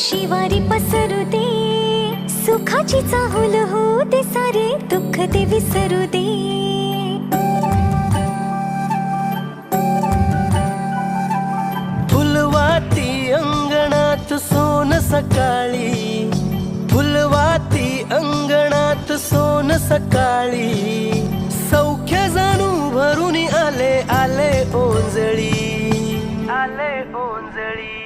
शिवारी पसरू दे, सुखाची चाहूल होऊ दे, सारे दुःख ते विसरू दे. फुलवाती अंगणात सोन सकाळी, फुलवाती अंगणात सोन सकाळी, सौख्य जाणू भरून आले आले ओंजळी, आले ओंजळी.